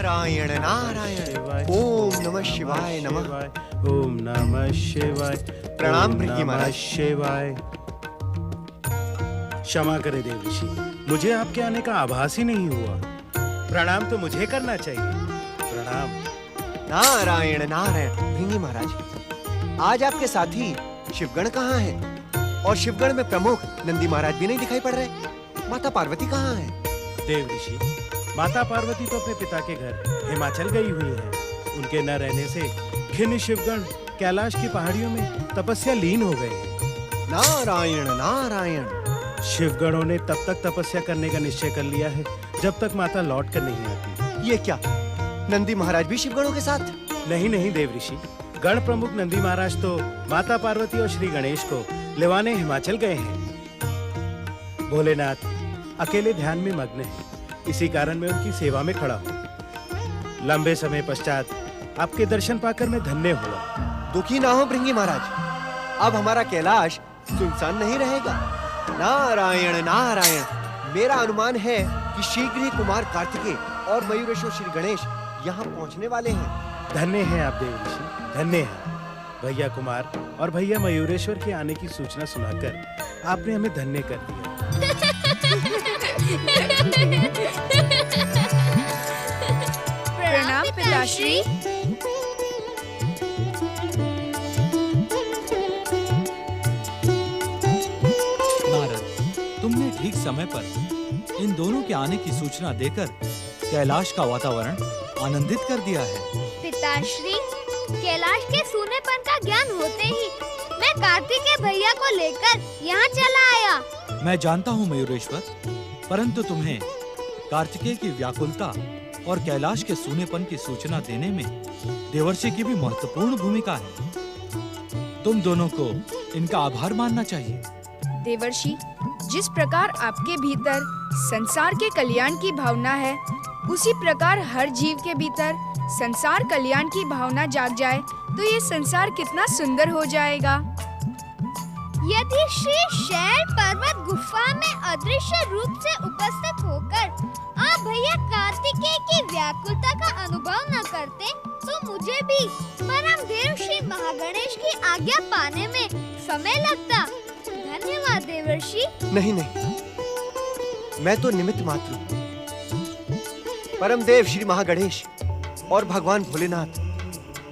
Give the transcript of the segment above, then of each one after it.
नारायण नारायण। ओम नमः शिवाय नमः। ओम नमः शिवाय। प्रणाम भृंगी महाराज। शिवाय। क्षमा करे देव ऋषि, मुझे आपके आने का आभास ही नहीं हुआ। प्रणाम तो मुझे करना चाहिए। प्रणाम। नारायण नारायण। भृंगी महाराज, आज आपके साथी शिवगण कहाँ हैं? और शिवगण में प्रमुख नंदी महाराज भी नहीं दिखाई पड़ रहे। माता पार्वती कहाँ हैं? देव ऋषि, माता पार्वती तो अपने पिता के घर हिमाचल गई हुई है। उनके न रहने से खिन्न शिवगण कैलाश की पहाड़ियों में तपस्या लीन हो गए हैं। नारायण नारायण। शिवगणों ने तब तक तपस्या करने का निश्चय कर लिया है जब तक माता लौट कर नहीं आती। ये क्या, नंदी महाराज भी शिवगणों के साथ? नहीं नहीं देव ऋषि, गण प्रमुख नंदी महाराज तो माता पार्वती और श्री गणेश को लेवाने हिमाचल गए हैं। भोलेनाथ अकेले ध्यान में मग्न हैं, इसी कारण मैं उनकी सेवा में खड़ा हूँ। लंबे समय पश्चात आपके दर्शन पाकर मैं धन्य हुआ। दुखी ना हो भृंगी महाराज, अब हमारा कैलाश सुनसान नहीं रहेगा। नारायण नारायण। मेरा अनुमान है कि शीघ्र ही कुमार कार्तिकेय और मयूरेश्वर श्री गणेश यहाँ पहुँचने वाले हैं। धन्य हैं आप देव ऋषि, धन्य हैं। भैया कुमार और भैया मयूरेश्वर के आने की सूचना सुनाकर आपने हमें धन्य कर दिया। प्रणाम पिताश्री। नारद, तुमने ठीक समय पर इन दोनों के आने की सूचना देकर कैलाश का वातावरण आनंदित कर दिया है। पिताश्री, कैलाश के सूनेपन का ज्ञान होते ही मैं कार्तिकेय भैया को लेकर यहाँ चला आया। मैं जानता हूँ मयूरेश्वर, परंतु तुम्हें कार्तिकेय की व्याकुलता और कैलाश के सूनेपन की सूचना देने में देवर्षि की भी महत्वपूर्ण भूमिका है। तुम दोनों को इनका आभार मानना चाहिए। देवर्षि, जिस प्रकार आपके भीतर संसार के कल्याण की भावना है, उसी प्रकार हर जीव के भीतर संसार कल्याण की भावना जाग जाए तो ये संसार कितना सुंदर हो जाएगा। यदि श्री शैल पर्वत गुफा में अदृश्य रूप से उपस्थित होकर आप भैया कार्तिकेय की व्याकुलता का अनुभव न करते तो मुझे भी परम देव श्री महागणेश की आज्ञा पाने में समय लगता। धन्यवाद देवर्षि। नहीं नहीं, मैं तो निमित्त मात्र हूँ। परम देव श्री महागणेश और भगवान भोलेनाथ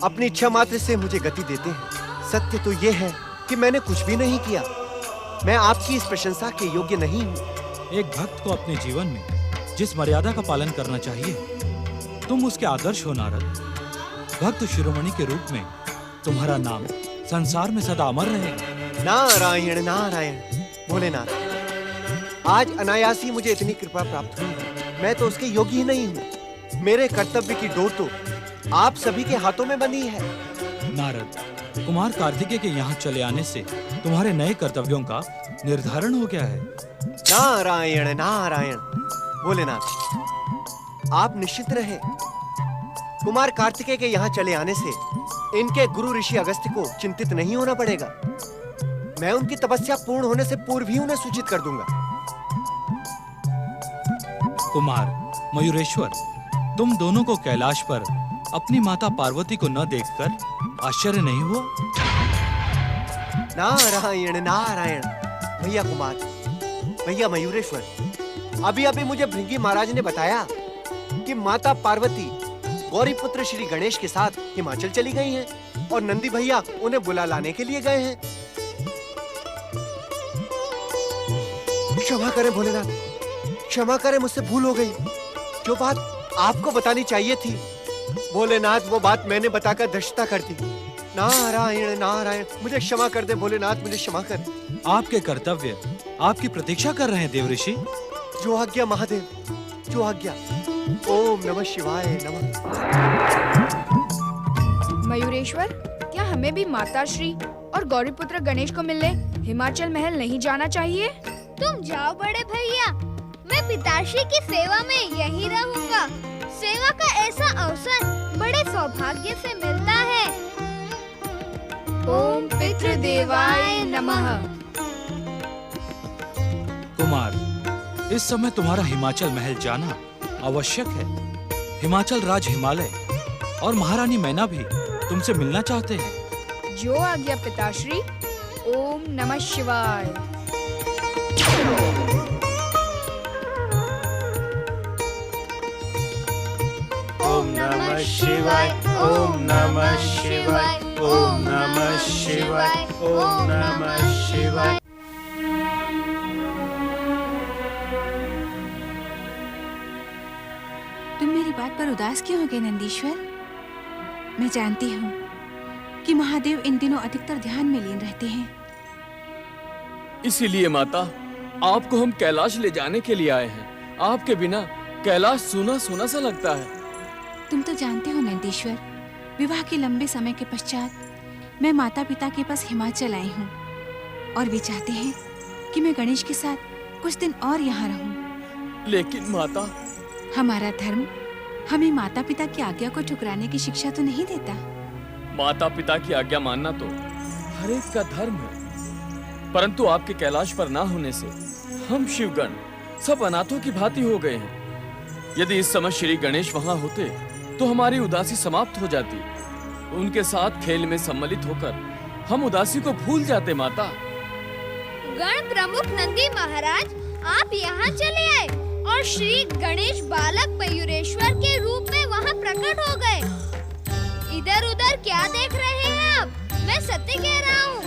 अपनी इच्छा मात्र से मुझे गति देते हैं। सत्य तो ये है कि मैंने कुछ भी नहीं किया। मैं आपकी इस प्रशंसा के योग्य नहीं हूँ। एक भक्त को अपने जीवन में जिस मर्यादा का पालन करना चाहिए, तुम उसके आदर्श हो नारद। भक्त शिरोमणि के रूप में तुम्हारा नाम संसार में सदा अमर रहेगा। नारायण नारायण। भोलेनाथ, आज अनायासी मुझे इतनी कृपा प्राप्त हुई है। मैं तो उसके योग्य ही नहीं हूँ। मेरे कर्तव्य की डोर तो आप सभी के हाथों में बंधी है। नारद, कुमार कार्तिकेय के यहाँ चले आने से तुम्हारे नए कर्तव्यों का निर्धारण हो गया है। नारायण नारायण। भोलेनाथ, आप निश्चित रहे, कुमार कार्तिकेय के यहाँ चले आने से इनके गुरु ऋषि अगस्त्य को चिंतित नहीं होना पड़ेगा। मैं उनकी तपस्या पूर्ण होने से पूर्व ही उन्हें सूचित कर दूंगा। कुमार मयूरेश्वर, तुम दोनों को कैलाश पर अपनी माता पार्वती को न देखकर आश्चर्य नहीं हुआ? नारायण नारायण। भैया कुमार, भैया मयूरेश्वर, अभी अभी मुझे भृंगी महाराज ने बताया कि माता पार्वती गौरी पुत्र श्री गणेश के साथ हिमाचल चली गई हैं और नंदी भैया उन्हें बुला लाने के लिए गए हैं। क्षमा करें भोलेनाथ, क्षमा करें, मुझसे भूल हो गई। जो बात आपको बतानी चाहिए थी भोलेनाथ, वो बात मैंने बताकर धृष्टता कर दी। नारायण नारायण। मुझे क्षमा कर दे भोलेनाथ, मुझे क्षमा कर। आपके कर्तव्य आपकी प्रतीक्षा कर रहे हैं देव ऋषि। जो आज्ञा महादेव, जो आज्ञा। ओम नमः शिवाय नमः। मयूरेश्वर, क्या हमें भी माता श्री और गौरीपुत्र गणेश को मिलने हिमाचल महल नहीं जाना चाहिए? तुम जाओ बड़े भैया, मैं पिताश्री की सेवा में यहीं रहूंगा। सेवा का ऐसा अवसर बड़े सौभाग्य से मिलता है। ओम पितृदेवाय नमः। कुमार, इस समय तुम्हारा हिमाचल महल जाना आवश्यक है। हिमाचल राज हिमालय और महारानी मैना भी तुमसे मिलना चाहते हैं। जो आज्ञा पिताश्री। ओम नमः शिवाय। ओम नमः शिवाय, ओम नमः शिवाय, ओम नमः शिवाय, ओम नमः शिवाय। तुम मेरी बात पर उदास क्यों हो गए नंदीश्वर? मैं जानती हूँ कि महादेव इन दिनों अधिकतर ध्यान में लीन रहते हैं। इसीलिए माता, आपको हम कैलाश ले जाने के लिए आए हैं। आपके बिना कैलाश सूना सूना सा लगता है। तुम तो जानते हो नंदीश्वर, विवाह के लंबे समय के पश्चात मैं माता पिता के पास हिमाचल आई हूँ और वे चाहते हैं कि मैं गणेश के साथ कुछ दिन और यहाँ रहूँ। लेकिन माता, हमारा धर्म हमें माता पिता की आज्ञा को ठुकराने की शिक्षा तो नहीं देता। माता पिता की आज्ञा मानना तो हर एक का धर्म है, परंतु आपके कैलाश पर ना होने से हम शिवगण सब अनाथों की भांति हो गए हैं। यदि इस समय श्री गणेश वहाँ होते तो हमारी उदासी समाप्त हो जाती। उनके साथ खेल में सम्मिलित होकर हम उदासी को भूल जाते। माता, गण प्रमुख नंदी महाराज, आप यहाँ चले आए और श्री गणेश बालक मयूरेश्वर के रूप में वहाँ प्रकट हो गए। इधर उधर क्या देख रहे हैं आप? मैं सत्य कह रहा हूँ,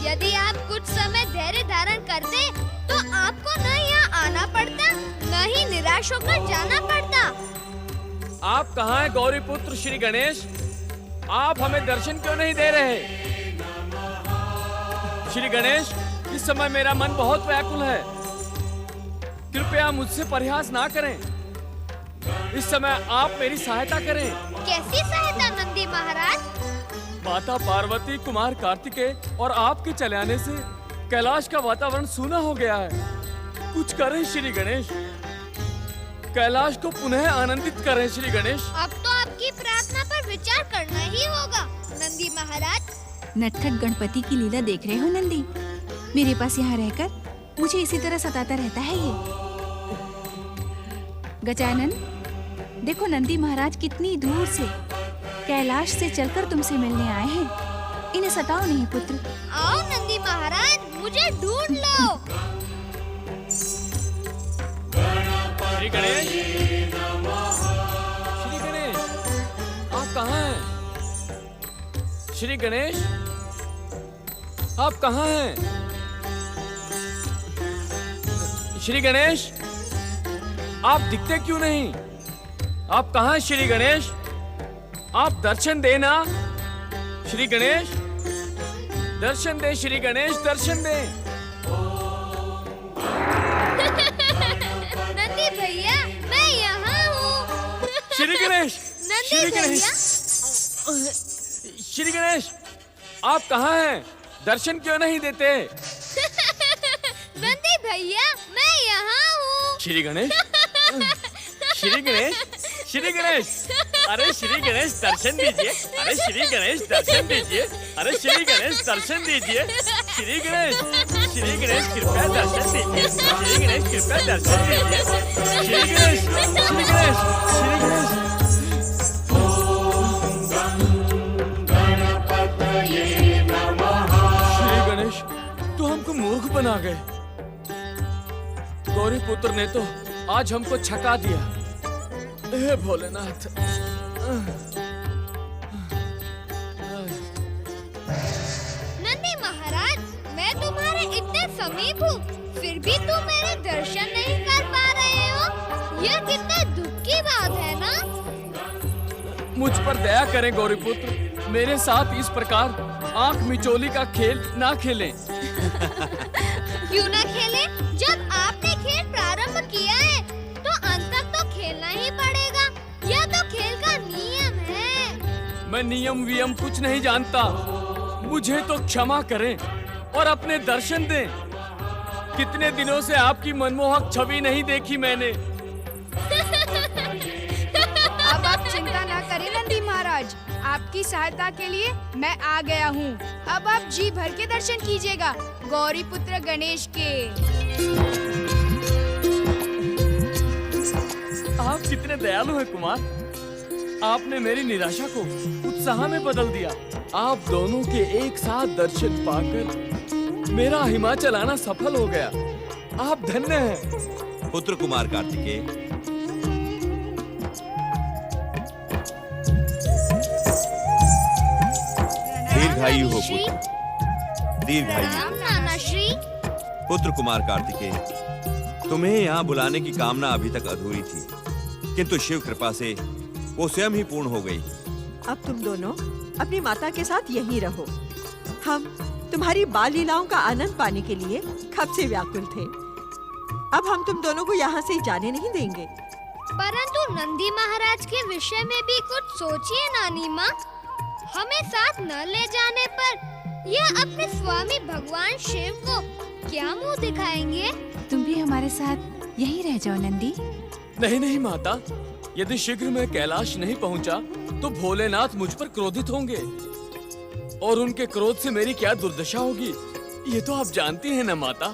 यदि आप कुछ समय धैर्य धारण करते तो आपको न यहाँ आना पड़ता, न ही निराश होकर जाना पड़ता। आप कहाँ हैं गौरी पुत्र श्री गणेश? आप हमें दर्शन क्यों नहीं दे रहे? श्री गणेश, इस समय मेरा मन बहुत व्याकुल है। कृपया मुझसे परिहास ना करें। इस समय आप मेरी सहायता करें। कैसी सहायता नंदी महाराज? माता पार्वती, कुमार कार्तिकेय और आपके चले आने से कैलाश का वातावरण सूना हो गया है। कुछ करें श्री गणेश, कैलाश को पुनः आनंदित करें श्री गणेश। अब तो आपकी प्रार्थना पर विचार करना ही होगा नंदी महाराज। नटखट गणपति की लीला देख रहे हो नंदी? मेरे पास यहाँ रहकर मुझे इसी तरह सताता रहता है ये। गजानन, देखो नंदी महाराज कितनी दूर से कैलाश से चलकर तुमसे मिलने आए हैं। इन्हें सताओ नहीं पुत्र। आओ नंदी महाराज, मुझे ढूंढ लो। श्री गणेश, श्री गणेश, आप कहाँ हैं? श्री गणेश, आप कहाँ हैं? श्री गणेश, आप दिखते क्यों नहीं? आप कहाँ हैं श्री गणेश? आप दर्शन देना। श्री गणेश, दर्शन दे श्री गणेश, दर्शन दे। नंदी भैया, मैं यहाँ हूँ। श्री गणेश, नंदी श्री गणेश, भैया, श्री गणेश, आप कहाँ हैं? दर्शन क्यों नहीं देते? नंदी भैया, मैं यहाँ हूँ। श्री गणेश, श्री गणेश, श्री गणेश, अरे श्री गणेश दर्शन दीजिए। अरे श्री गणेश दर्शन दीजिए। अरे श्री गणेश दर्शन दीजिए। श्री गणेश, श्री गणेश कृपया दर्शन दीजिए। श्री गणेश कृपया दर्शन दीजिए। श्री गणेश, श्री गणेश, श्री गणेश। श्री गणेश, तू हमको मूर्ख बना गए। गौरी पुत्र ने तो आज हमको छका दिया। हे भोलेनाथ। नंदी महाराज, मैं तुम्हारे इतने समीप हूँ, फिर भी तुम मेरे दर्शन नहीं कर पा रहे हो। यह कितने दुख की बात है ना? मुझ पर दया करें गौरी पुत्र, मेरे साथ इस प्रकार आंख मिचोली का खेल ना खेलें। क्यों ना खेले? जब आपने खेल प्रारंभ किया है तो अंत तक तो खेलना ही पड़ेगा। यह तो खेल का नियम है। मैं नियम वियम कुछ नहीं जानता। मुझे तो क्षमा करें और अपने दर्शन दें। कितने दिनों से आपकी मनमोहक छवि नहीं देखी मैंने। अब आप चिंता ना करें नंदी महाराज, आपकी सहायता के लिए मैं आ गया हूँ। अब आप जी भर के दर्शन कीजिएगा गौरी पुत्र गणेश के। आप कितने दयालु हैं कुमार। आपने मेरी निराशा को उत्साह में बदल दिया। आप दोनों के एक साथ दर्शन पाकर मेरा हिमाचल आना सफल हो गया। आप धन्य हैं। पुत्र कुमार कार्तिकेय, दीर्घायु हो श्री। पुत्र, दीर्घायु। प्रणाम नाना श्री। पुत्र कुमार कार्तिकेय, तुम्हें यहाँ बुलाने की कामना अभी तक अधूरी थी, किंतु शिव कृपा से वो स्वयं ही पूर्ण हो गई। अब तुम दोनों अपनी माता के साथ यहीं रहो। हम तुम्हारी बाल लीलाओं का आनंद पाने के लिए कब से व्याकुल थे। अब हम तुम दोनों को यहाँ से जाने नहीं देंगे। परंतु नंदी महाराज के विषय में भी कुछ सोचिए नानी माँ। हमें साथ न ले जाने पर यह अपने स्वामी भगवान शिव को क्या मुंह दिखाएंगे? तुम भी हमारे साथ यहीं रह जाओ नंदी। नहीं नहीं माता, यदि शीघ्र मैं कैलाश नहीं पहुंचा तो भोलेनाथ मुझ पर क्रोधित होंगे और उनके क्रोध से मेरी क्या दुर्दशा होगी, ये तो आप जानती हैं ना माता।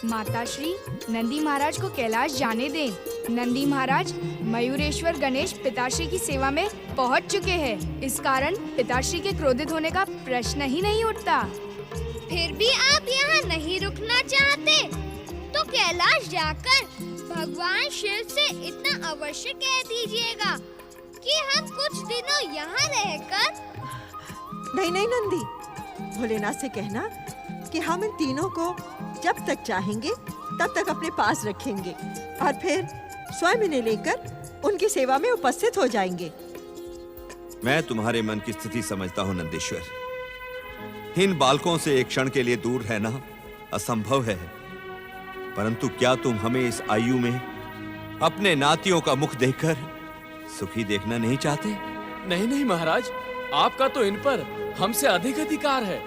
माता श्री, नंदी महाराज को कैलाश जाने दें। नंदी महाराज मयूरेश्वर गणेश पिताश्री की सेवा में पहुंच चुके हैं। इस कारण पिताश्री के क्रोधित होने का प्रश्न ही नहीं उठता। फिर भी आप यहाँ नहीं रुकना चाहते तो कैलाश जाकर भगवान शिव से इतना अवश्य कह दीजिएगा कि हम कुछ दिनों यहाँ रहकर। नहीं नहीं नंदी, भोलेनाथ से कहना कि हम इन तीनों को जब तक चाहेंगे तब तक अपने पास रखेंगे और फिर स्वयं इन्हें लेकर उनकी सेवा में उपस्थित हो जाएंगे। मैं तुम्हारे मन की स्थिति समझता हूँ नंदीश्वर। इन बालकों से एक क्षण के लिए दूर रहना असंभव है, परंतु क्या तुम हमें इस आयु में अपने नातियों का मुख देखकर सुखी देखना नहीं चाहते? नहीं नहीं महाराज, आपका तो इन पर हमसे अधिक अधिकार है।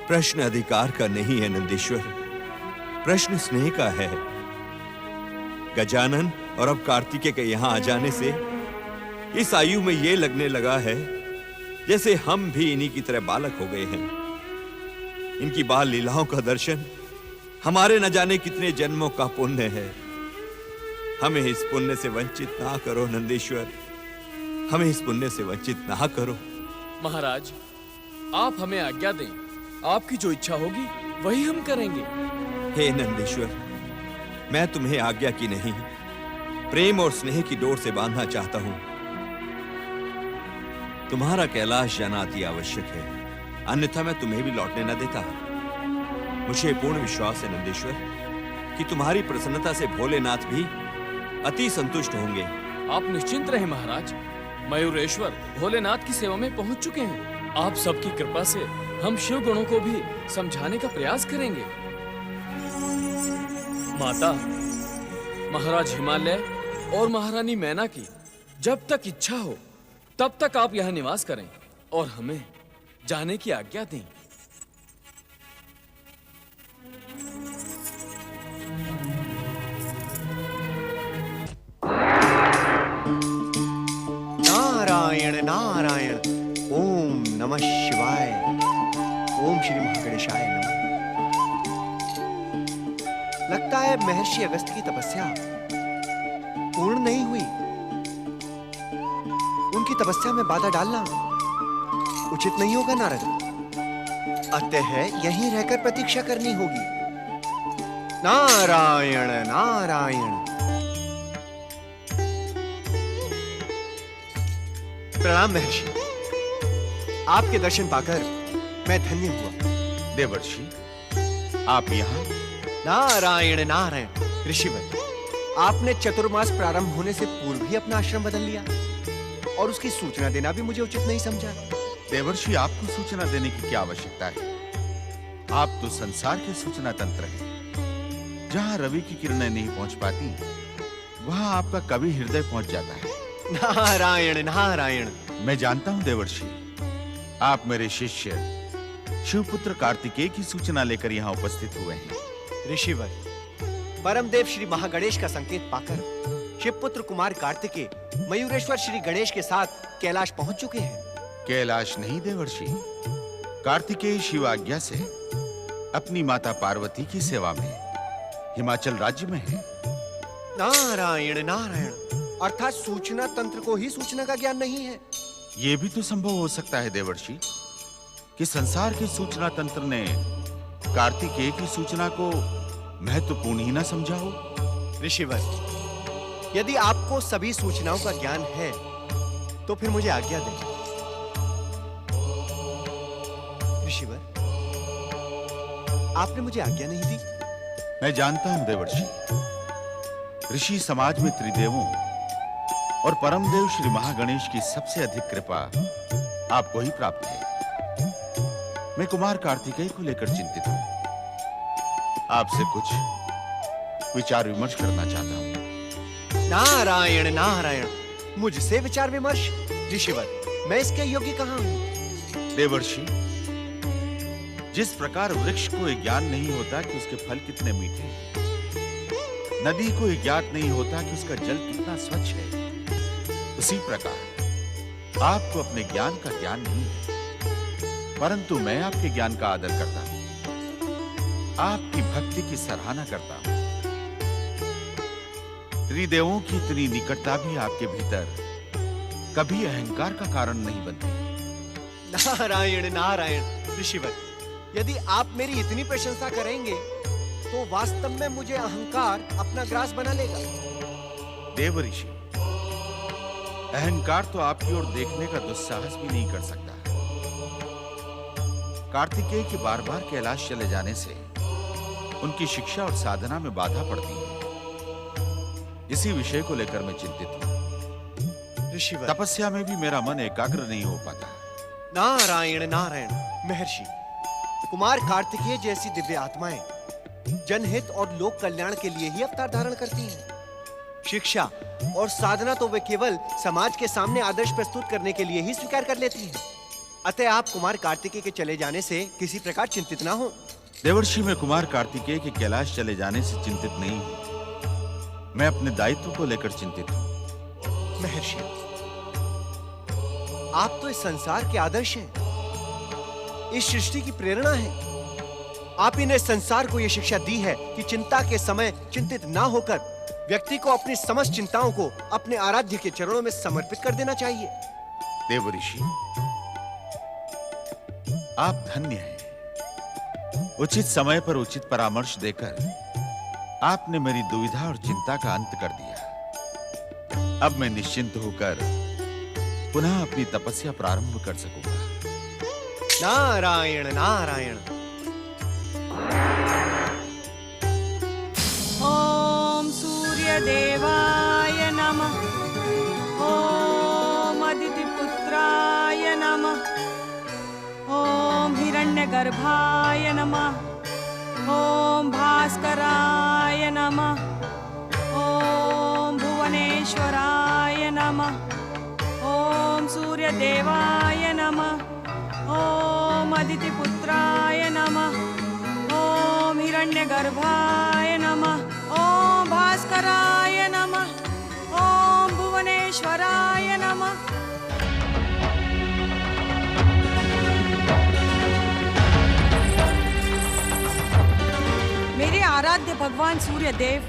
प्रश्न अधिकार का नहीं है नंदीश्वर, प्रश्न स्नेह का है। गजानन और अब कार्तिकेय के यहाँ आ जाने से इस आयु में ये लगने लगा है जैसे हम भी इन्हीं की तरह बालक हो गए हैं। इनकी बाल लीलाओं का दर्शन हमारे न जाने कितने जन्मों का पुण्य है। हमें इस पुण्य से वंचित ना करो नंदीश्वर, हमें इस पुण्य से वंचित ना करो। महाराज, आप हमें आज्ञा दें, आपकी जो इच्छा होगी वही हम करेंगे। हे नंदीश्वर, मैं तुम्हें आज्ञा की नहीं, प्रेम और स्नेह की डोर से बांधना चाहता हूं। तुम्हारा कैलाश जाना अति आवश्यक है, अन्यथा मैं तुम्हें भी लौटने न देता। मुझे पूर्ण विश्वास है नंदीश्वर कि तुम्हारी प्रसन्नता से भोलेनाथ भी अति संतुष्ट होंगे। आप निश्चिंत रहें महाराज, मयूरेश्वर भोलेनाथ की सेवा में पहुंच चुके हैं। आप सबकी कृपा से हम शिव गणों को भी समझाने का प्रयास करेंगे। माता, महाराज हिमालय और महारानी मैना की जब तक इच्छा हो तब तक आप यहाँ निवास करें और हमें जाने की आज्ञा दें। नारायण नारायण, ओम नमः शिवाय, ओम श्री महागणेशाय नमः। लगता है महर्षि अगस्त की तपस्या पूर्ण नहीं हुई। उनकी तपस्या में बाधा डालना उचित नहीं होगा नारद। अतः यहीं रहकर प्रतीक्षा करनी होगी। नारायण नारायण। प्रणाम महर्षि, आपके दर्शन पाकर मैं धन्य हुआ। देवर्षि, आप यहाँ? नारायण नारायण। ऋषिवर, आपने चतुर्मास प्रारंभ होने से पूर्व ही अपना आश्रम बदल लिया और उसकी सूचना देना भी मुझे उचित नहीं समझा। देवर्षि, आपको सूचना देने की क्या आवश्यकता है? आप तो संसार के सूचना तंत्र हैं। जहाँ रवि की किरणें नहीं पहुंच पाती, वहाँ आपका कवि हृदय पहुंच जाता है। नारायण नारायण। मैं जानता हूँ देवर्षि, आप मेरे शिष्य शिवपुत्र कार्तिकेय की सूचना लेकर यहाँ उपस्थित हुए हैं। ऋषिवर, परमदेव श्री महागणेश का संकेत पाकर शिवपुत्र कुमार कार्तिकेय मयूरेश्वर श्री गणेश के साथ कैलाश पहुंच चुके हैं। कैलाश नहीं देवर्षि, कार्तिकेय शिव आज्ञा से अपनी माता पार्वती की सेवा में हिमाचल राज्य में है। नारायण नारायण। अर्थात सूचना तंत्र को ही सूचना का ज्ञान नहीं है। यह भी तो संभव हो सकता है देवर्षि कि संसार के सूचना तंत्र ने कार्तिकेय की सूचना को महत्वपूर्ण ही न समझा हो। ऋषिवर, यदि आपको सभी सूचनाओं का ज्ञान है तो फिर मुझे आज्ञा दें। ऋषिवर, आपने मुझे आज्ञा नहीं दी। मैं जानता हूं देवर्षि, ऋषि समाज में त्रिदेवों और परम देव श्री महागणेश की सबसे अधिक कृपा आपको ही प्राप्त है। मैं कुमार कार्तिकेय को लेकर चिंतित हूं। आपसे कुछ विचार विमर्श करना चाहता हूं। नारायण नारायण, मुझसे विचार विमर्श? ऋषिवर, मैं इसके योग्य कहां हूं? देवर्षि, जिस प्रकार वृक्ष को यह ज्ञान नहीं होता कि उसके फल कितने मीठे हैं, नदी को यह ज्ञात नहीं होता कि उसका जल कितना स्वच्छ है, उसी प्रकार आपको अपने ज्ञान का ज्ञान नहीं है, परंतु मैं आपके ज्ञान का आदर करता हूं, आपकी भक्ति की सराहना करता हूं। त्रिदेवों की इतनी निकटता भी आपके भीतर कभी अहंकार का कारण नहीं बनती। नारायण नारायण। ऋषिवर, यदि आप मेरी इतनी प्रशंसा करेंगे तो वास्तव में मुझे अहंकार अपना ग्रास बना लेगा। देव ऋषि, अहंकार तो आपकी ओर देखने का दुस्साहस भी नहीं कर सकता। कार्तिकेय के बार बार कैलाश चले जाने से उनकी शिक्षा और साधना में बाधा पड़ती है। इसी विषय को लेकर मैं चिंतित हूं। ऋषिवर, तपस्या में भी मेरा मन एकाग्र नहीं हो पाता। नारायण नारायण। महर्षि, कुमार कार्तिकेय जैसी दिव्य आत्माएं जनहित और लोक कल्याण के लिए ही अवतार धारण करती हैं। शिक्षा और साधना तो वे केवल समाज के सामने आदर्श प्रस्तुत करने के लिए ही स्वीकार कर लेती हैं। अतः आप कुमार कार्तिकेय के चले जाने से किसी प्रकार चिंतित ना हो। देवर्षि, मैं कुमार कार्तिकेय के कैलाश चले जाने से चिंतित नहीं हूं। मैं अपने दायित्व को लेकर चिंतित हूं। महर्षि, आप तो इस संसार के आदर्श हैं, इस सृष्टि की प्रेरणा है। आप ही ने संसार को यह शिक्षा दी है कि चिंता के समय चिंतित ना होकर व्यक्ति को अपनी समस्त चिंताओं को अपने आराध्य के चरणों में समर्पित कर देना चाहिए। देवऋषि, आप धन्य हैं। उचित समय पर उचित परामर्श देकर आपने मेरी दुविधा और चिंता का अंत कर दिया। अब मैं निश्चिंत होकर पुनः अपनी तपस्या प्रारंभ कर सकूंगा। नारायण नारायण। ओम सूर्य देवाय नमः। ओम अदिति पुत्राय नमः। ओम हिरण्यगर्भाय नमः। ओम भास्कराय नमः। ओम भुवनेश्वराय नमः। ओम सूर्य देवाय नमः। ओम अदिति पुत्राय नमः। ओम हिरण्यगर्भाय नमः। ओम भास्कराय नमः। ओम भुवनेश्वराय नमः। मेरे आराध्य भगवान सूर्य देव,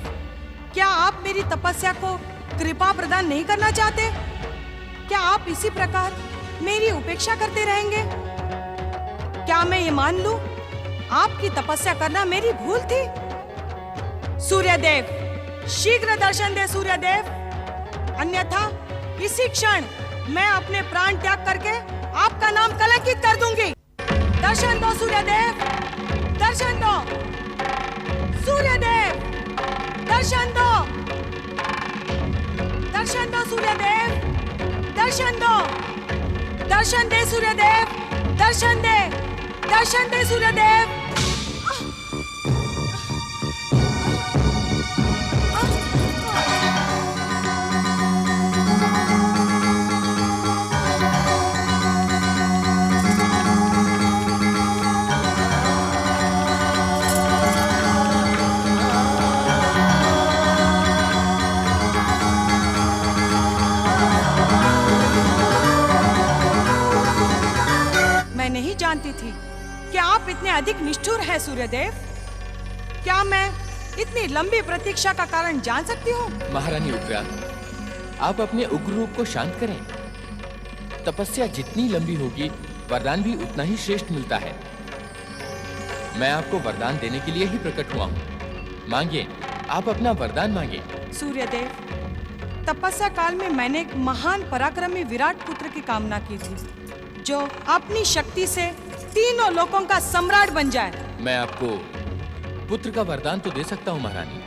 क्या आप मेरी तपस्या को कृपा प्रदान नहीं करना चाहते? क्या आप इसी प्रकार मेरी उपेक्षा करते रहेंगे? क्या मैं ये मान लूं आपकी तपस्या करना मेरी भूल थी? सूर्यदेव, शीघ्र दर्शन दे सूर्यदेव, अन्यथा इसी क्षण मैं अपने प्राण त्याग करके आपका नाम कलंकित कर दूंगी। दर्शन दो सूर्यदेव, दर्शन दो सूर्यदेव, दर्शन दो, दर्शन दो सूर्यदेव, दर्शन दो, दर्शन दे सूर्यदेव, दर्शन दे, दर्शन दे सूर्यदेव। मैं नहीं जानती थी कि आप इतने अधिक निष्ठुर हैं सूर्यदेव। क्या मैं इतनी लंबी प्रतीक्षा का कारण जान सकती हूँ? महारानी उग्रा, आप अपने उग्र रूप को शांत करें। तपस्या जितनी लंबी होगी, वरदान भी उतना ही श्रेष्ठ मिलता है। मैं आपको वरदान देने के लिए ही प्रकट हुआ हूँ। मांगिए, आप अपना वरदान मांगिए। सूर्यदेव, तपस्या काल में मैंने एक महान पराक्रमी विराट पुत्र की कामना की थी, जो अपनी शक्ति से तीनों लोकों का सम्राट बन जाए। मैं आपको पुत्र का वरदान तो दे सकता हूँ महारानी,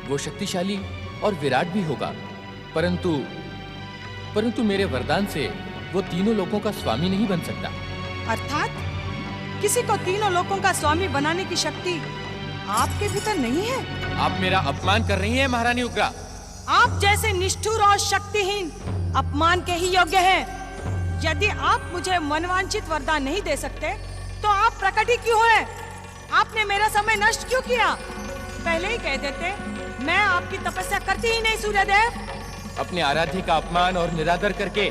वो शक्तिशाली और विराट भी होगा, परंतु मेरे वरदान से वो तीनों लोकों का स्वामी नहीं बन सकता। अर्थात किसी को तीनों लोकों का स्वामी बनाने की शक्ति आपके भीतर नहीं है? आप मेरा अपमान कर रही हैं महारानी उग्रा। आप जैसे निष्ठुर और शक्तिहीन अपमान के ही योग्य हैं। यदि आप मुझे मनवांछित वरदान नहीं दे सकते, तो आप प्रकट ही क्यों हैं? आपने मेरा समय नष्ट क्यों किया? पहले ही कह देते, मैं आपकी तपस्या करती ही नहीं। सूर्यदेव, अपने आराध्य का अपमान और निरादर करके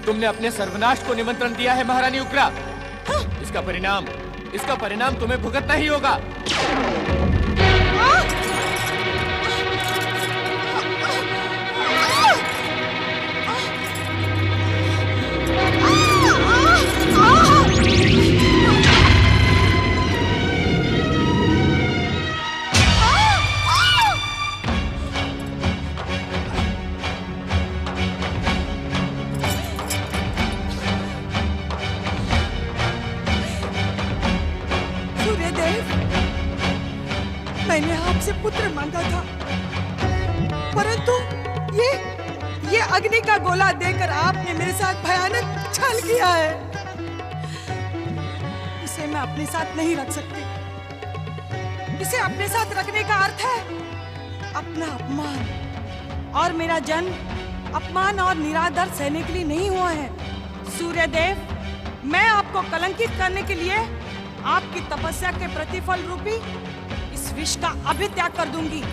तुमने अपने सर्वनाश को निमंत्रण दिया है महारानी उग्रा। हाँ? इसका परिणाम तुम्हें भुगतना ही होगा। मैंने आपसे पुत्र मांगा था, परंतु ये अग्नि का गोला देकर आपने मेरे साथ भयानक छल किया है। इसे मैं अपने साथ नहीं रख सकती। इसे अपने साथ रखने का अर्थ है अपना अपमान, और मेरा जन्म अपमान और निरादर सहने के लिए नहीं हुआ है। सूर्यदेव, मैं आपको कलंकित करने के लिए आपकी तपस्या के प्रतिफल रूपी इस विष का अभी त्याग कर दूंगी।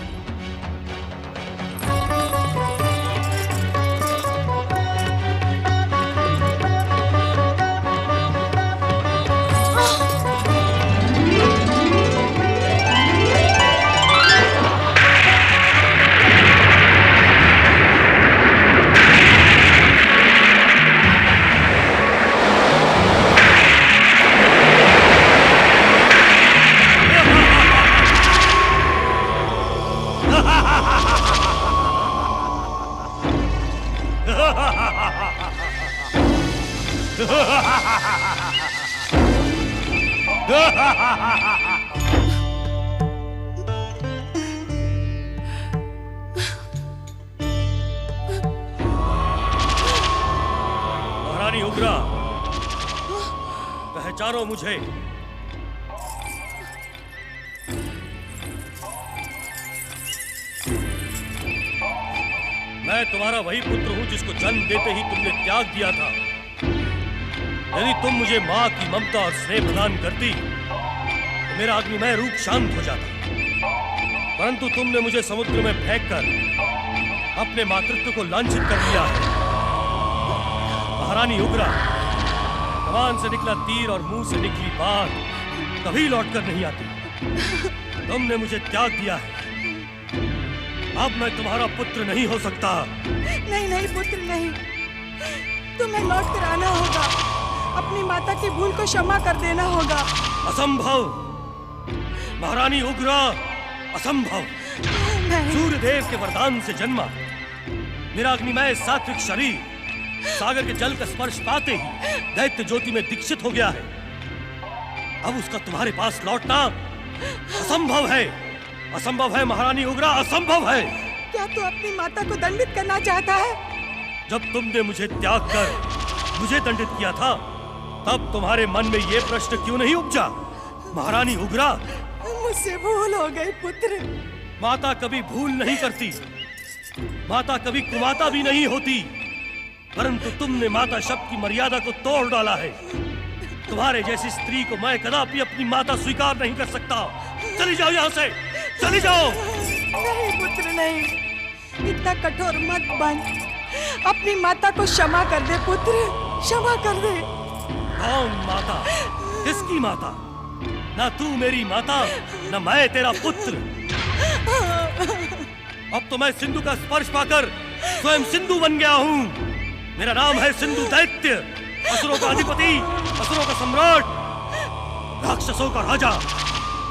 महारानी उग्रा, पहचानो मुझे। मैं तुम्हारा वही पुत्र हूं जिसको जन्म देते ही तुमने त्याग दिया था। यदि तुम मुझे मां की ममता और स्नेह प्रदान करती तो मेरा अग्निमय रूप शांत हो जाता, परंतु तुमने मुझे समुद्र में फेंककर अपने मातृत्व को लांछित कर दिया है। महारानी उग्रा, कमान से निकला तीर और मुंह से निकली बात कभी लौटकर नहीं आती। तुमने मुझे त्याग दिया है, अब मैं तुम्हारा पुत्र नहीं हो सकता। नहीं नहीं पुत्र नहीं, तुम्हें लौट कर आना होगा। अपनी माता की भूल को क्षमा कर देना होगा। असंभव महारानी उग्रा, असंभव। सूर्यदेव के वरदान से जन्मा मेरा अग्निमय सात्विक शरीर सागर के जल का स्पर्श पाते ही दैत्य ज्योति में दीक्षित हो गया है। अब उसका तुम्हारे पास लौटना असंभव है। असंभव है महारानी उग्रा, असंभव है। क्या तू अपनी माता को दंडित करना चाहता है? जब तुमने मुझे त्याग कर मुझे दंडित किया था, तब तुम्हारे मन में ये प्रश्न क्यों नहीं उपजा? महारानी उग्रा, मुझसे भूल हो गई पुत्र। माता कभी भूल नहीं करती, माता कभी कुमाता भी नहीं होती, परंतु तुमने माता शब्द की मर्यादा को तोड़ डाला है। तुम्हारे जैसी स्त्री को मैं कदापि अपनी माता स्वीकार नहीं कर सकता। चली जाओ यहाँ से, चली जाओ। नहीं पुत्र नहीं, इतना कठोर मत बन। अपनी माता को क्षमा कर दे पुत्र, क्षमा कर दे। कौन माता? किसकी माता? ना तू मेरी माता, न मैं तेरा पुत्र। अब तो मैं सिंधु का स्पर्श पाकर स्वयं सिंधु बन गया हूँ। मेरा नाम है सिंधु दैत्य, असुरों का अधिपति, असुरों का सम्राट, राक्षसों का राजा,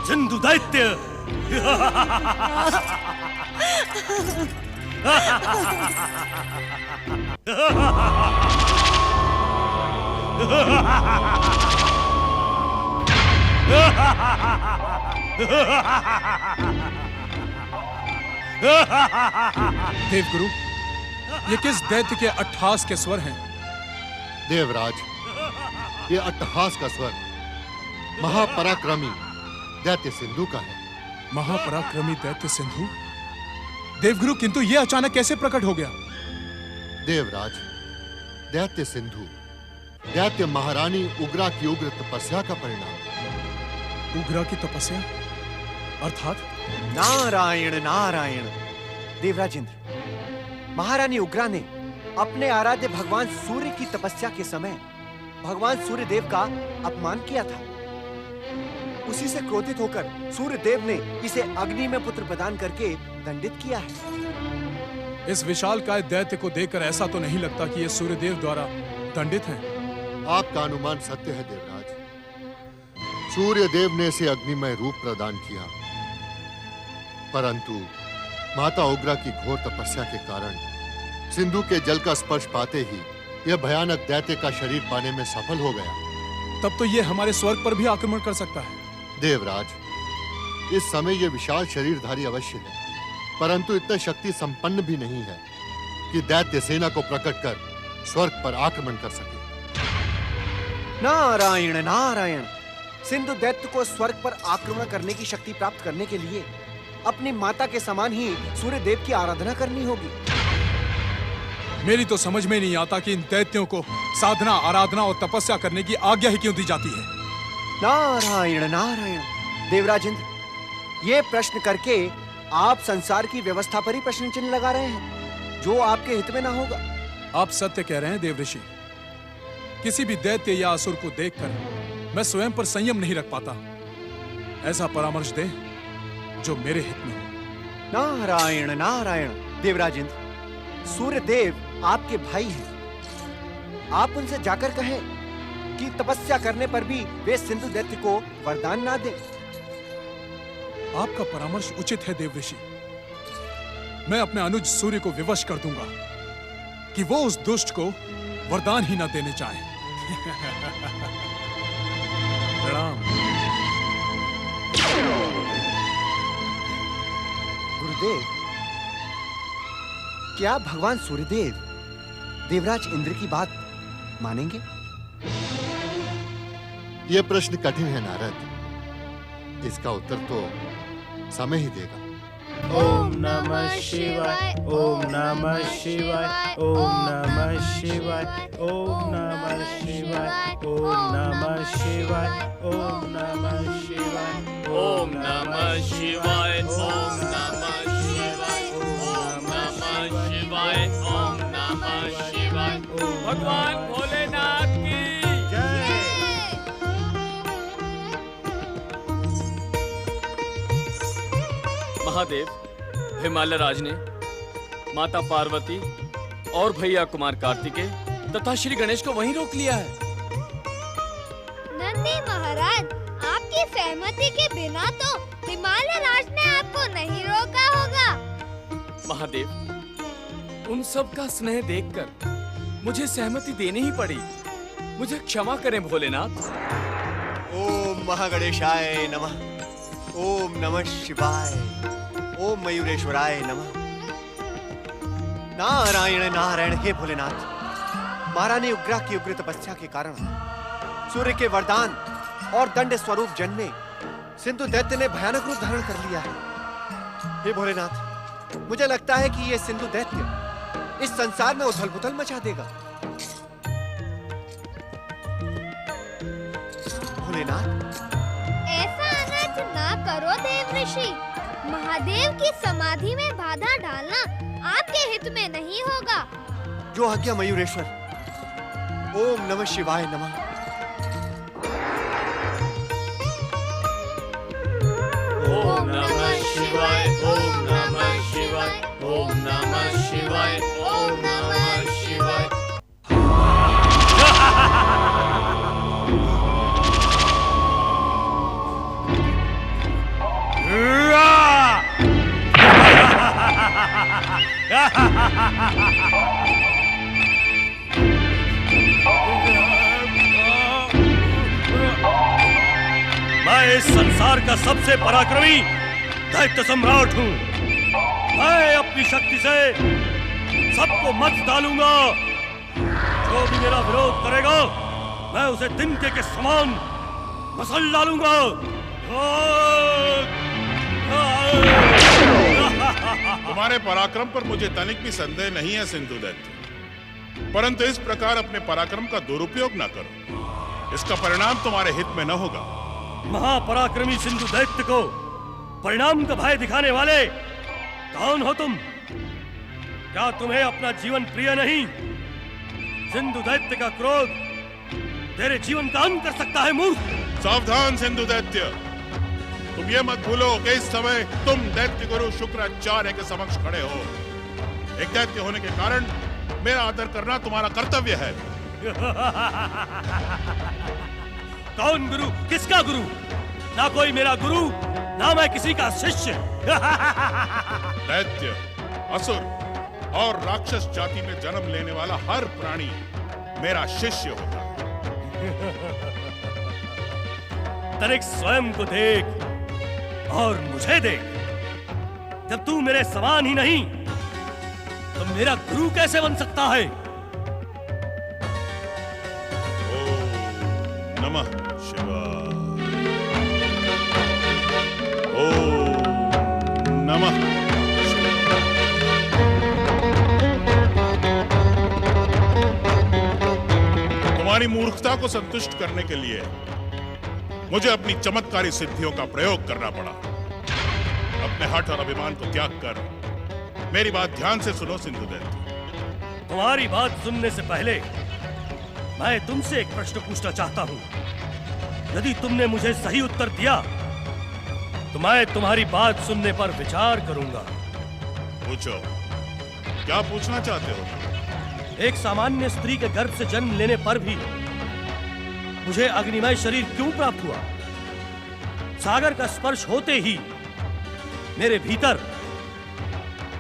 सिंधु दैत्य। देवगुरु, ये किस दैत्य के अट्टहास के स्वर हैं? देवराज, ये अट्टहास का स्वर महापराक्रमी दैत्य सिंधु का है। महापराक्रमी दैत्य सिंधु? देवगुरु, किंतु ये अचानक कैसे प्रकट हो गया? देवराज, दैत्य सिंधु दैत्य महारानी उग्रा की उग्र तपस्या का परिणाम। उग्रा की तपस्या अर्थात? नारायण नारायण। देवराज इंद्र, महारानी उग्रा ने अपने आराध्य भगवान सूर्य की तपस्या के समय भगवान सूर्य देव का अपमान किया था। उसी से क्रोधित होकर सूर्य देव ने इसे अग्नि में पुत्र प्रदान करके दंडित किया है। इस विशालकाय दैत्य को देखकर ऐसा तो नहीं लगता कि ये सूर्यदेव द्वारा दंडित हैं। आपका अनुमान सत्य है देवराज। सूर्य देव ने इसे अग्निमय रूप प्रदान किया, परंतु माता उग्रा की घोर तपस्या के कारण सिंधु के जल का स्पर्श पाते ही यह भयानक दैत्य का शरीर पाने में सफल हो गया। तब तो ये हमारे स्वर्ग पर भी आक्रमण कर सकता है। देवराज, इस समय यह विशाल शरीरधारी अवश्य है, परंतु इतना शक्ति संपन्न भी नहीं है कि दैत्य सेना को प्रकट कर स्वर्ग पर आक्रमण कर सके। नारायण नारायण। सिंधु दैत्य को स्वर्ग पर आक्रमण करने की शक्ति प्राप्त करने के लिए अपनी माता के समान ही सूर्य देव की आराधना करनी होगी। मेरी तो समझ में नहीं आता कि इन दैत्यों को साधना, आराधना और तपस्या करने की आज्ञा ही क्यों दी जाती है। नारायण नारायण। देवराज इंद्र, ये प्रश्न करके आप संसार की व्यवस्था पर ही प्रश्न चिन्ह लगा रहे हैं, जो आपके हित में ना होगा। आप सत्य कह रहे हैं देवऋषि। किसी भी दैत्य या असुर को देखकर मैं स्वयं पर संयम नहीं रख पाता। ऐसा परामर्श दे जो मेरे हित में हो। नारायण नारायण। देवराज इंद्र, सूर्य देव आपके भाई हैं। आप उनसे जाकर कहें कि तपस्या करने पर भी वे सिंधु दैत्य को वरदान ना दें। आपका परामर्श उचित है देवऋषि। मैं अपने अनुज सूर्य को विवश कर दूंगा कि वो उस दुष्ट को वरदान ही न देने चाहे। प्रणाम। गुरुदेव, क्या भगवान सूर्यदेव देवराज इंद्र की बात मानेंगे? यह प्रश्न कठिन है नारद। इसका उत्तर तो समय ही देगा। ओम नमः शिवाय, ओम नमः शिवाय, ओम नमः शिवाय, ओम नमः शिवाय, ओम नमः शिवाय, ओम नमः शिवाय, ओम नमः शिवाय, ओम नमः शिवाय, ओम नमः शिवाय, ओम नमः शिवाय। भगवान भोलेनाथ की महादेव, हिमालय राज ने माता पार्वती और भैया कुमार कार्तिकेय तथा श्री गणेश को वहीं रोक लिया है। नंदी महाराज, आपकी सहमति के बिना तो हिमालय राज ने आपको नहीं रोका होगा। महादेव, उन सब का स्नेह देखकर मुझे सहमति देनी ही पड़ी। मुझे क्षमा करें भोलेनाथ। ओम महागणेशाय नमः। ओम नमः शिवाय। ओम मयूरेश्वराय नमः। नारायण नारायण। हे भोलेनाथ, महारानी उग्रा की उग्र तपस्या के कारण सूर्य के वरदान और दंड स्वरूप जन्मे सिंधु दैत्य ने भयानक रूप धारण कर लिया है। हे भोलेनाथ, मुझे लगता है कि ये सिंधु दैत्य इस संसार में उथल-पुथल मचा देगा। भोलेनाथ, ऐसा अनर्थ ना करो देवऋषि। महादेव की समाधि में बाधा डालना आपके हित में नहीं होगा। जो आज्ञा मयूरेश्वर। ओम नमः शिवाय नमः। ओम नमः शिवाय, ओम नमः शिवाय, ओम नमः शिवाय, ओम नमः शिवाय। मैं इस संसार का सबसे पराक्रमी दैत्य सम्राट हूँ। मैं अपनी शक्ति से सबको मत डालूंगा। जो भी मेरा विरोध करेगा मैं उसे तिनके के समान मसल डालूंगा। तुम्हारे पराक्रम पर मुझे तनिक भी संदेह नहीं है सिंधु दैत्य, परंतु इस प्रकार अपने पराक्रम का दुरुपयोग न करो। इसका परिणाम तुम्हारे हित में न होगा। महापराक्रमी सिंधु दैत्य को परिणाम का भय दिखाने वाले कौन हो तुम? क्या तुम्हें अपना जीवन प्रिय नहीं? सिंधु दैत्य का क्रोध तेरे जीवन का अंत कर सकता है मूर्ख। सावधान सिंधु दैत्य, तुम ये मत भूलो कि इस समय तुम दैत्य गुरु शुक्राचार्य के समक्ष खड़े हो। एक दैत्य होने के कारण मेरा आदर करना तुम्हारा कर्तव्य है। कौन गुरु? किसका गुरु? ना कोई मेरा गुरु, ना मैं किसी का शिष्य। दैत्य, असुर और राक्षस जाति में जन्म लेने वाला हर प्राणी मेरा शिष्य होगा। तनिक स्वयं को देख और मुझे देख। जब तू मेरे समान ही नहीं तो मेरा गुरु कैसे बन सकता है? ओम नमः शिवाय, ओम नमः शिवाय। तुम्हारी मूर्खता को संतुष्ट करने के लिए मुझे अपनी चमत्कारी सिद्धियों का प्रयोग करना पड़ा। अपने हठ और अभिमान को त्याग कर मेरी बात ध्यान से सुनो सिंधु दैत्य। तुम्हारी बात सुनने से पहले मैं तुमसे एक प्रश्न पूछना चाहता हूं। यदि तुमने मुझे सही उत्तर दिया तो मैं तुम्हारी बात सुनने पर विचार करूंगा। पूछो, क्या पूछना चाहते हो? एक सामान्य स्त्री के गर्भ से जन्म लेने पर भी मुझे अग्निमय शरीर क्यों प्राप्त हुआ? सागर का स्पर्श होते ही मेरे भीतर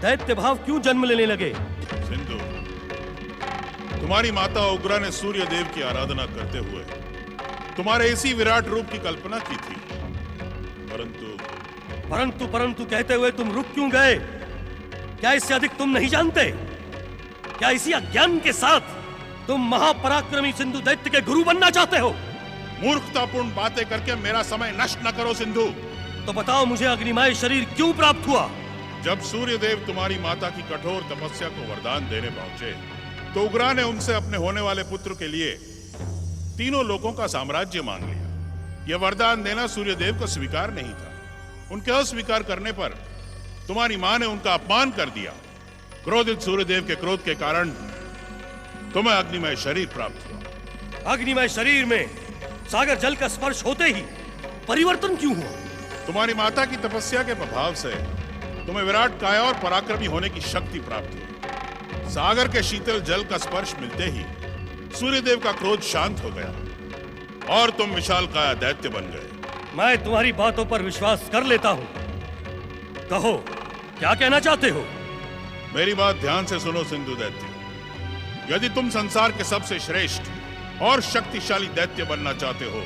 दैत्य भाव क्यों जन्म लेने लगे? सिंधु, तुम्हारी माता उग्रा ने सूर्य देव की आराधना करते हुए तुम्हारे इसी विराट रूप की कल्पना की थी, परंतु कहते हुए तुम रुक क्यों गए? क्या इससे अधिक तुम नहीं जानते? क्या इसी अज्ञान के साथ तुम महापराक्रमी सिंधु दैत्य के गुरु बनना चाहते हो? मूर्खतापूर्ण बातें करके मेरा समय नष्ट न करो सिंधु। तो बताओ मुझे अग्निमय शरीर क्यों प्राप्त हुआ? जब सूर्य देव तुम्हारी माता की कठोर तपस्या को वरदान देने पहुंचे तो उग्रा ने उनसे अपने होने वाले पुत्र के लिए तीनों लोगों का साम्राज्य मांग लिया। यह वरदान देना सूर्य देव को स्वीकार नहीं था। उनके अस्वीकार करने पर तुम्हारी मां ने उनका अपमान कर दिया। क्रोधित सूर्य देव के क्रोध के कारण तुम्हें अग्निमय शरीर प्राप्त हुआ। अग्निमय शरीर में सागर जल का स्पर्श होते ही परिवर्तन क्यों हुआ? तुम्हारी माता की तपस्या के प्रभाव से तुम्हें विराट काया और पराक्रमी होने की शक्ति प्राप्त हुई। सागर के शीतल जल का स्पर्श मिलते ही सूर्यदेव का क्रोध शांत हो गया और तुम विशाल काया दैत्य बन गए। मैं तुम्हारी बातों पर विश्वास कर लेता हूं। कहो, क्या कहना चाहते हो? मेरी बात ध्यान से सुनो सिंधु दैत्य। यदि तुम संसार के सबसे श्रेष्ठ और शक्तिशाली दैत्य बनना चाहते हो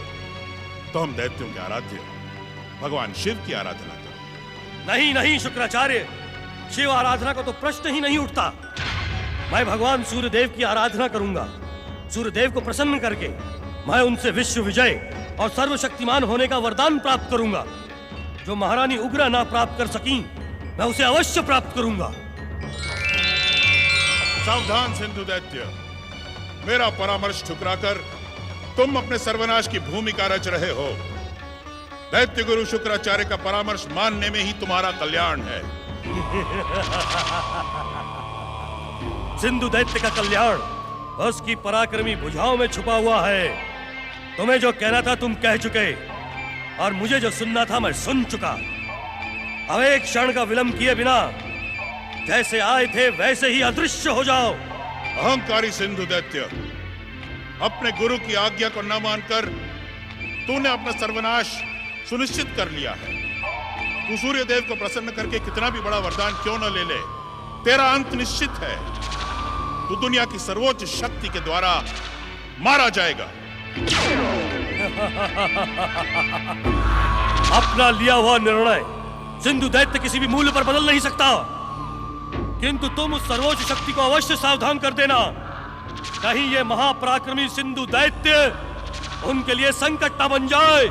तो हम दैत्यों के आराध्य भगवान शिव की आराधना करो। नहीं शुक्राचार्य, शिव आराधना का तो प्रश्न ही नहीं उठता। मैं भगवान सूर्यदेव की आराधना करूंगा। सूर्यदेव को प्रसन्न करके मैं उनसे विश्व विजय और सर्वशक्तिमान होने का वरदान प्राप्त करूंगा। जो महारानी उग्रा ना प्राप्त कर सकी मैं उसे अवश्य प्राप्त करूंगा। सावधान सिंधु दैत्य, मेरा परामर्श ठुकराकर तुम अपने सर्वनाश की भूमिका रच रहे हो। दैत्य गुरु शुक्राचार्य का परामर्श मानने में ही तुम्हारा कल्याण है। सिंधु दैत्य का कल्याण उसकी पराक्रमी भुजाओं में छुपा हुआ है। तुम्हें जो कहना था तुम कह चुके और मुझे जो सुनना था मैं सुन चुका। अब एक क्षण का विलंब किए बिना जैसे आए थे वैसे ही अदृश्य हो जाओ। अहंकारी सिंधु दैत्य, अपने गुरु की आज्ञा को न मानकर तूने अपना सर्वनाश सुनिश्चित कर लिया है। तू सूर्य देव को प्रसन्न करके कितना भी बड़ा वरदान क्यों न ले ले, तेरा अंत निश्चित है। तू दुनिया की सर्वोच्च शक्ति के द्वारा मारा जाएगा। अपना लिया हुआ निर्णय सिंधु दैत्य किसी भी मूल्य पर बदल नहीं सकता, किंतु तुम उस सर्वोच्च शक्ति को अवश्य सावधान कर देना, कहीं ये महापराक्रमी सिंधु दैत्य उनके लिए संकट न बन जाए।